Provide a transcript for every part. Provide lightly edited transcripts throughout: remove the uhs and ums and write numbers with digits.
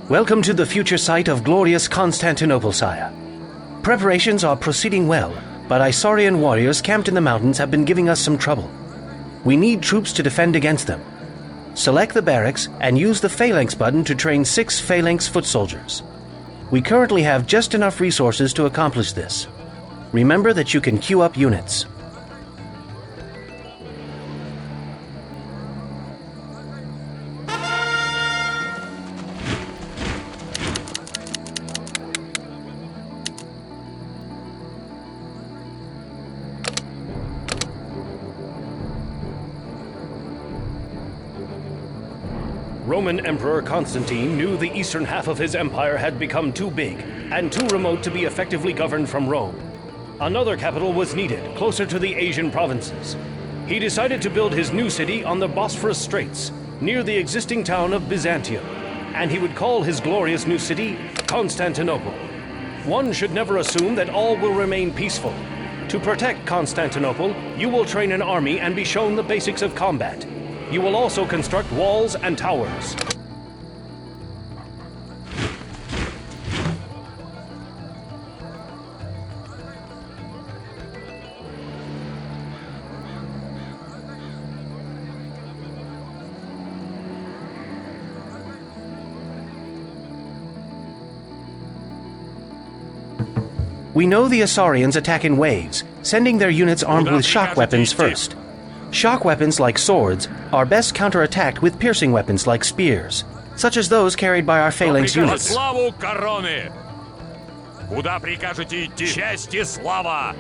Welcome to the future site of glorious Constantinople, sire. Preparations are proceeding well, but Isaurian warriors camped in the mountains have been giving us some trouble. We need troops to defend against them. Select the barracks and use the phalanx button to train 6 phalanx foot soldiers. We currently have just enough resources to accomplish this. Remember that you can queue up units. Roman Emperor Constantine knew the eastern half of his empire had become too big and too remote to be effectively governed from Rome. Another capital was needed, closer to the Asian provinces. He decided to build his new city on the Bosphorus Straits, near the existing town of Byzantium, and he would call his glorious new city Constantinople. One should never assume that all will remain peaceful. To protect Constantinople, you will train an army and be shown the basics of combat. You will also construct walls and towers. We know the Isaurians attack in waves, sending their units armed with shock weapons first. Shock weapons like swords are best counterattacked with piercing weapons like spears, such as those carried by our phalanx units. Куда прикажете идти? Часть и слава!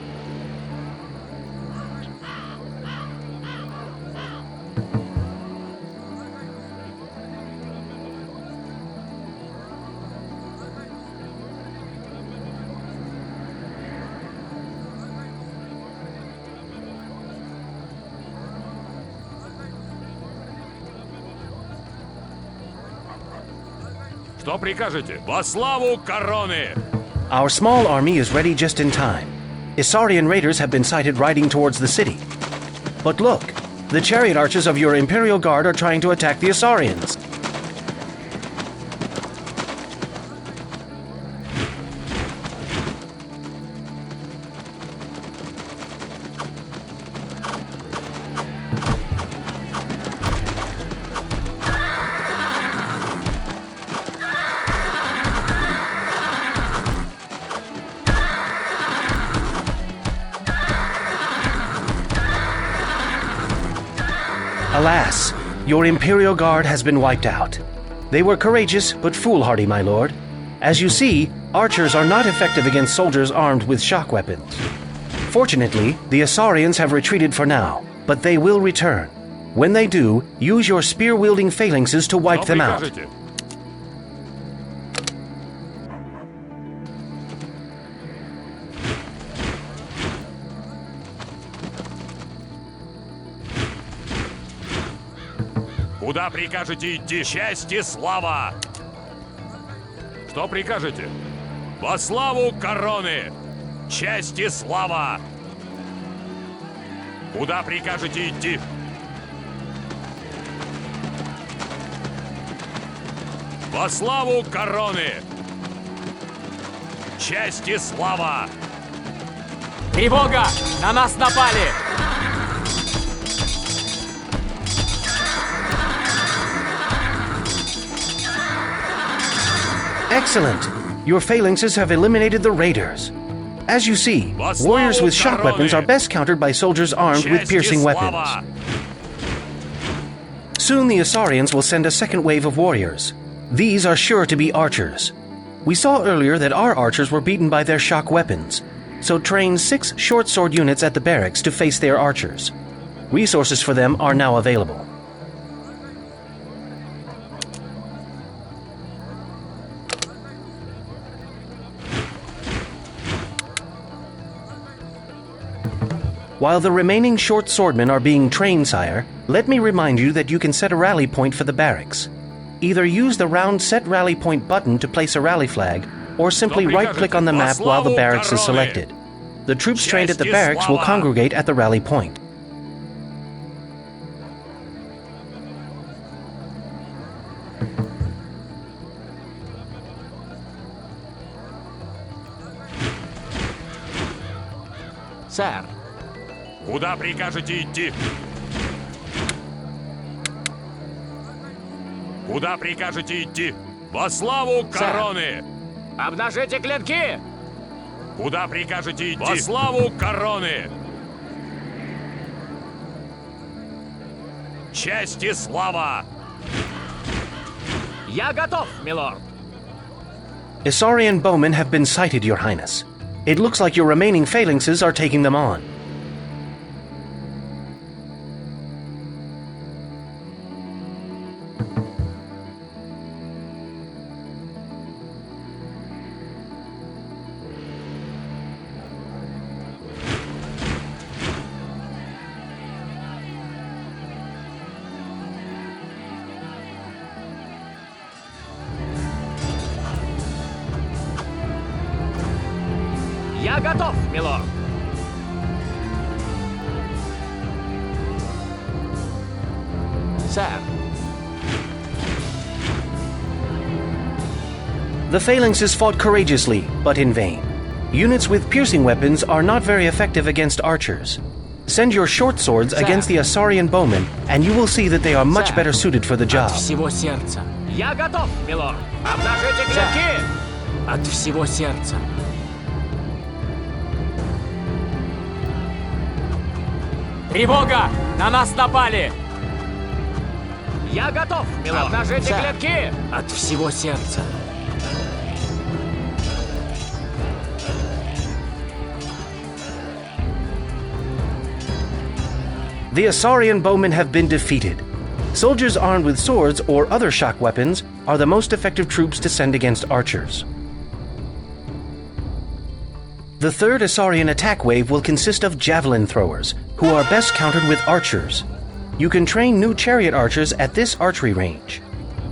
Что прикажете? Во славу короны! Our small army is ready just in time. Isaurian raiders have been sighted riding towards the city. But look, the chariot archers of your Imperial Guard are trying to attack the Isaurians. Alas, your Imperial Guard has been wiped out. They were courageous but foolhardy, my lord. As you see, archers are not effective against soldiers armed with shock weapons. Fortunately, the Isaurians have retreated for now, but they will return. When they do, use your spear-wielding phalanxes to wipe them out. Куда прикажете идти? Часть и слава! Что прикажете? Во славу короны! Часть и слава! Куда прикажете идти? Во славу короны! Часть и слава! Тревога! На нас напали! Excellent! Your phalanxes have eliminated the raiders. As you see, warriors with shock weapons are best countered by soldiers armed with piercing weapons. Soon the Isaurians will send a second wave of warriors. These are sure to be archers. We saw earlier that our archers were beaten by their shock weapons, so train 6 short sword units at the barracks to face their archers. Resources for them are now available. While the remaining short swordmen are being trained, sire, let me remind you that you can set a rally point for the barracks. Either use the round Set Rally Point button to place a rally flag, or simply right-click on the map while the barracks is selected. The troops trained at the barracks will congregate at the rally point. Сэр. Куда прикажете идти? Куда прикажете идти? Во славу короны! Обнажите клинки! Куда прикажете идти? Во славу короны! Честь и слава! Я готов, милорд! Isaurian bowmen have been sighted, Your Highness. It looks like your remaining phalanxes are taking them on. Я готов, милорд! Сэр. The phalanxes fought courageously, but in vain. Units with piercing weapons are not very effective against archers. Send your short swords against the Isaurian bowmen, and you will see that they are much better suited for the job. От всего сердца. Я готов, милорд! Обнажите клинки! От всего сердца. Тревога! На нас напали! Я готов, милорд! Обнажите клинки! От всего сердца. The Isaurian bowmen have been defeated. Soldiers armed with swords or other shock weapons are the most effective troops to send against archers. The third Isaurian attack wave will consist of javelin throwers, who are best countered with archers. You can train new chariot archers at this archery range.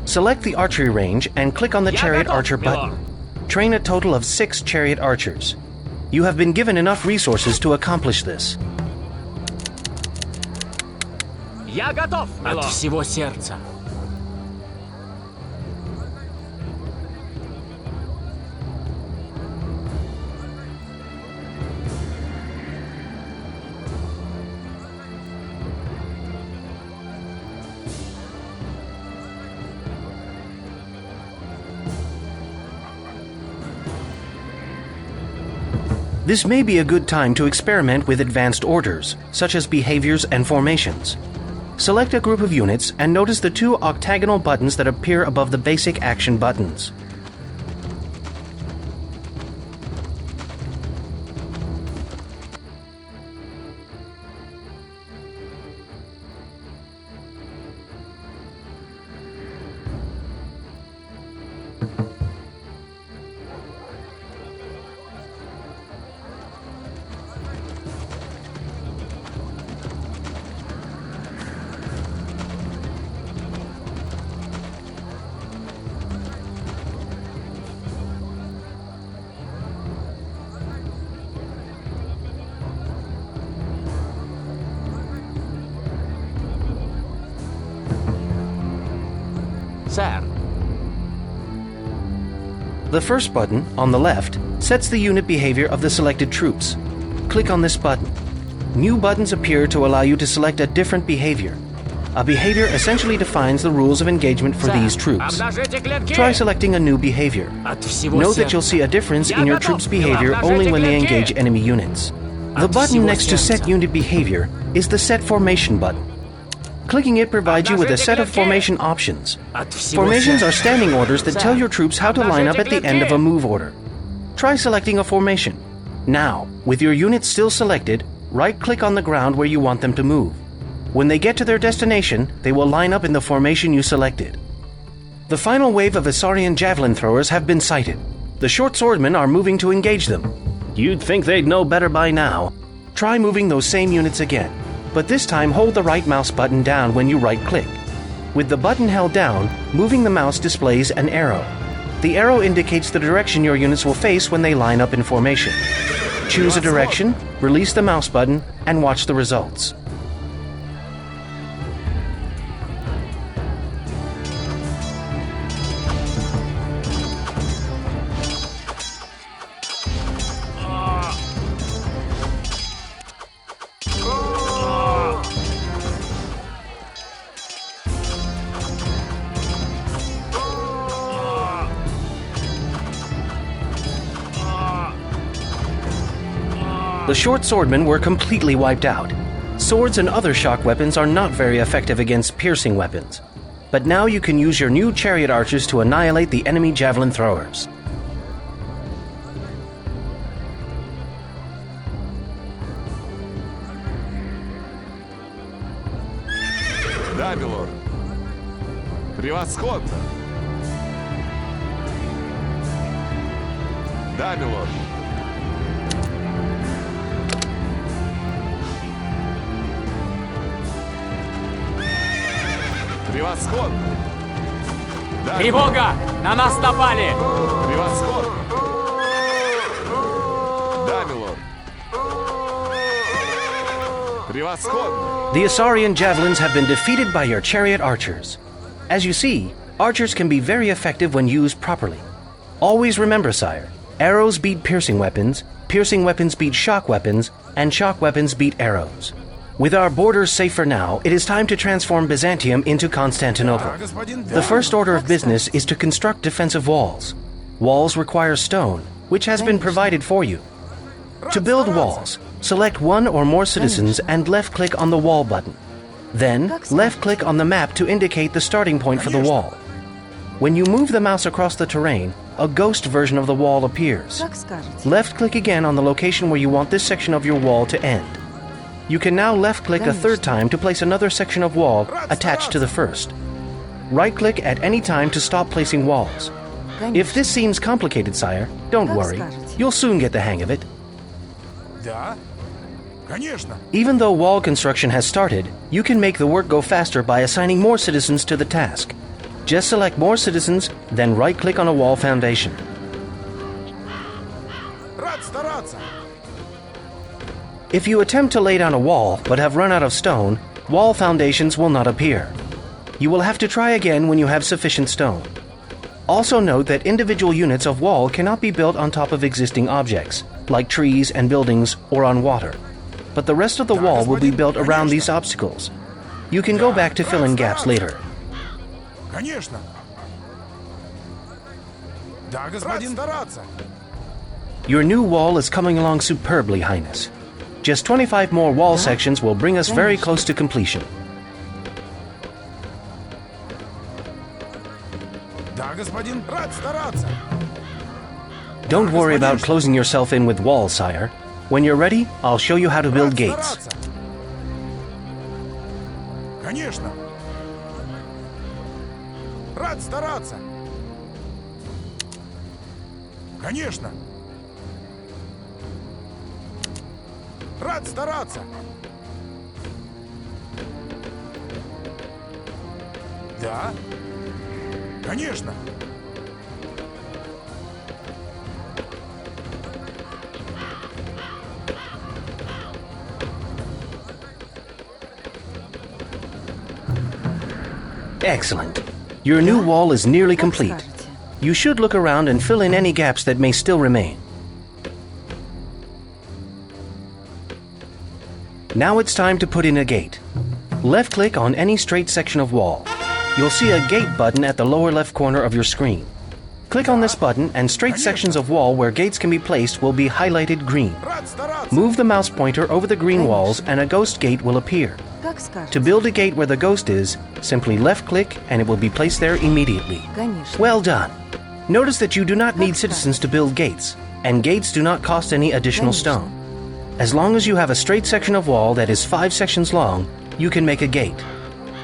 Select the archery range and click on the chariot archer button. Train a total of 6 chariot archers. You have been given enough resources to accomplish this. Я готов, милорд! От всего сердца. This may be a good time to experiment with advanced orders, such as behaviors and formations. Select a group of units and notice the 2 octagonal buttons that appear above the basic action buttons. Sir. The first button, on the left, sets the unit behavior of the selected troops. Click on this button. New buttons appear to allow you to select a different behavior. A behavior essentially defines the rules of engagement for these troops. Try selecting a new behavior. Note that you'll see a difference in your troops' behavior only when they engage enemy units. The button next to Set Unit Behavior is the Set Formation button. Clicking it provides you with a set of formation options. Formations are standing orders that tell your troops how to line up at the end of a move order. Try selecting a formation. Now, with your unit still selected, right-click on the ground where you want them to move. When they get to their destination, they will line up in the formation you selected. The final wave of Isaurian javelin throwers have been sighted. The short swordmen are moving to engage them. You'd think they'd know better by now. Try moving those same units again, but this time hold the right mouse button down when you right-click. With the button held down, moving the mouse displays an arrow. The arrow indicates the direction your units will face when they line up in formation. Choose a direction, release the mouse button, and watch the results. The short swordmen were completely wiped out. Swords and other shock weapons are not very effective against piercing weapons. But now you can use your new chariot archers to annihilate the enemy javelin throwers. Да, милорд. Превосходно. Да, милорд. Превосходно. Да, Тревога! На нас напали! превосходно. Да, милорд. Превосходно. The Asarian javelins have been defeated by your chariot archers. As you see, archers can be very effective when used properly. Always remember, sire, arrows beat piercing weapons beat shock weapons, and shock weapons beat arrows. With our borders safe for now, it is time to transform Byzantium into Constantinople. The first order of business is to construct defensive walls. Walls require stone, which has been provided for you. To build walls, select one or more citizens and left-click on the wall button. Then, left-click on the map to indicate the starting point for the wall. When you move the mouse across the terrain, a ghost version of the wall appears. Left-click again on the location where you want this section of your wall to end. You can now left-click a third time to place another section of wall attached to the first. Right-click at any time to stop placing walls. If this seems complicated, sire, don't worry. You'll soon get the hang of it. Да. Конечно. Even though wall construction has started, you can make the work go faster by assigning more citizens to the task. Just select more citizens, then right-click on a wall foundation. Рад стараться. If you attempt to lay down a wall but have run out of stone, wall foundations will not appear. You will have to try again when you have sufficient stone. Also note that individual units of wall cannot be built on top of existing objects, like trees and buildings or on water. But the rest of the wall will be built around these obstacles. You can go back to fill in gaps later. Конечно. Да, господин. Стараться. Your new wall is coming along superbly, Highness. Just 25 more wall sections will bring us very close to completion. Да, господин. Рад стараться. Don't worry about closing yourself in with walls, sire. When you're ready, I'll show you how to build gates. Конечно. Рад стараться. Конечно. Рад стараться. Да. Конечно. Excellent. Your new wall is nearly complete. You should look around and fill in any gaps that may still remain. Now it's time to put in a gate. Left-click on any straight section of wall. You'll see a gate button at the lower left corner of your screen. Click on this button and straight sections of wall where gates can be placed will be highlighted green. Move the mouse pointer over the green walls and a ghost gate will appear. To build a gate where the ghost is, simply left-click and it will be placed there immediately. Well done. Notice that you do not need citizens to build gates, and gates do not cost any additional stone. As long as you have a straight section of wall that is 5 sections long, you can make a gate.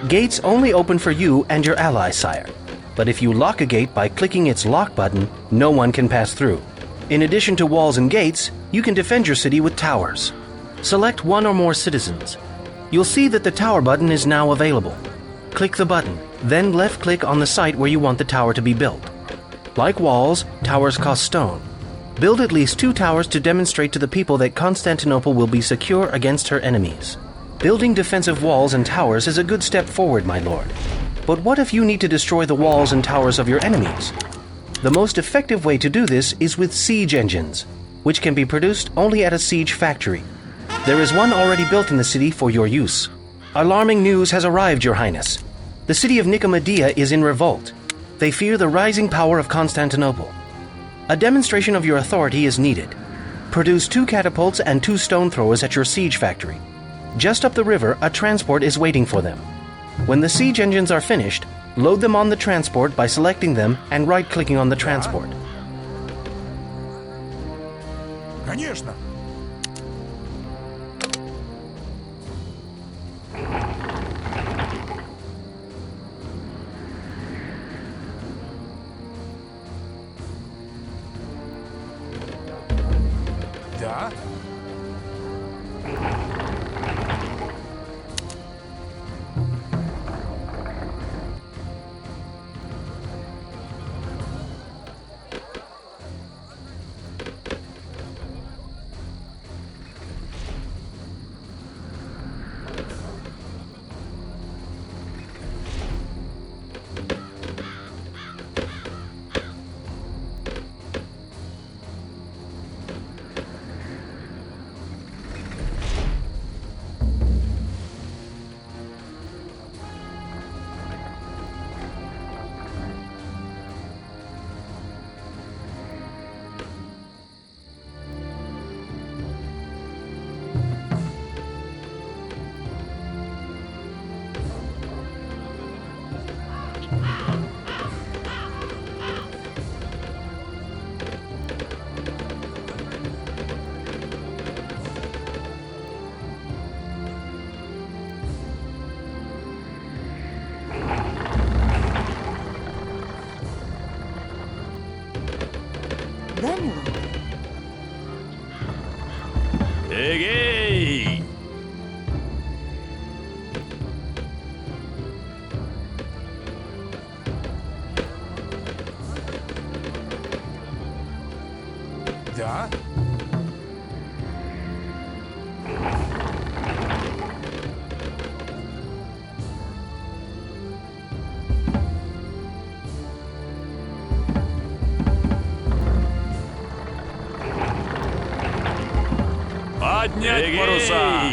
Gates only open for you and your ally, sire. But if you lock a gate by clicking its lock button, no one can pass through. In addition to walls and gates, you can defend your city with towers. Select one or more citizens. You'll see that the tower button is now available. Click the button, then left-click on the site where you want the tower to be built. Like walls, towers cost stone. Build at least 2 towers to demonstrate to the people that Constantinople will be secure against her enemies. Building defensive walls and towers is a good step forward, my lord. But what if you need to destroy the walls and towers of your enemies? The most effective way to do this is with siege engines, which can be produced only at a siege factory. There is one already built in the city for your use. Alarming news has arrived, Your Highness. The city of Nicomedia is in revolt. They fear the rising power of Constantinople. A demonstration of your authority is needed. Produce 2 catapults and 2 stone throwers at your siege factory. Just up the river, a transport is waiting for them. When the siege engines are finished, load them on the transport by selecting them and right-clicking on the transport. Конечно. Да. Да, милорд? Эгей! Да. Поднять паруса!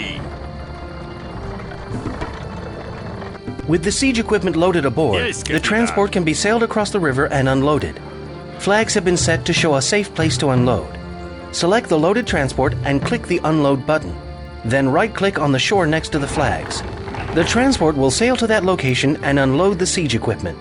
With the siege equipment loaded aboard, Yes, the Captain. transport can be sailed across the river and unloaded. Flags have been set to show a safe place to unload. Select the loaded transport and click the Unload button. Then right-click on the shore next to the flags. The transport will sail to that location and unload the siege equipment.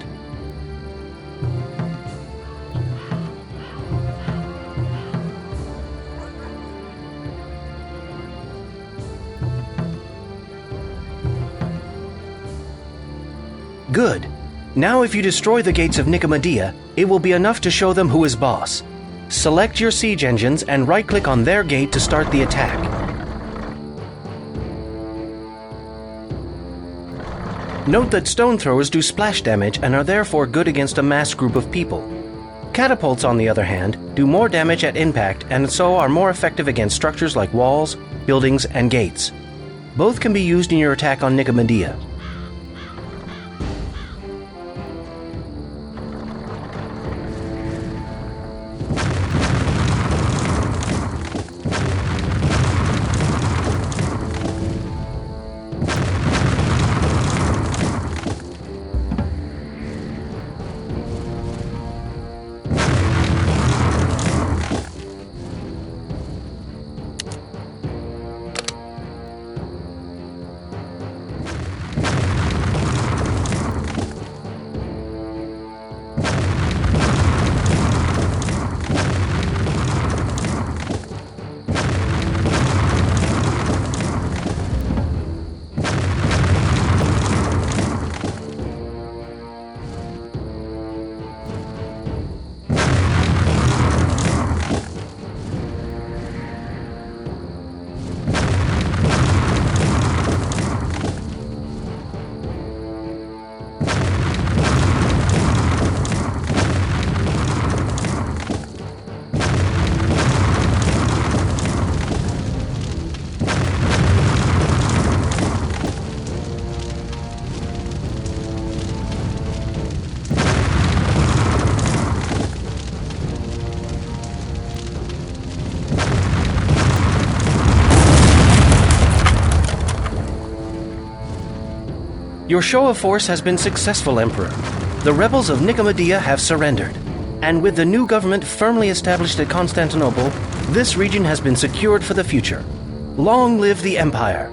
Good. Now if you destroy the gates of Nicomedia, it will be enough to show them who is boss. Select your siege engines and right-click on their gate to start the attack. Note that stone throwers do splash damage and are therefore good against a massed group of people. Catapults, on the other hand, do more damage at impact and so are more effective against structures like walls, buildings, and gates. Both can be used in your attack on Nicomedia. Your show of force has been successful, Emperor. The rebels of Nicomedia have surrendered. And with the new government firmly established at Constantinople, this region has been secured for the future. Long live the Empire!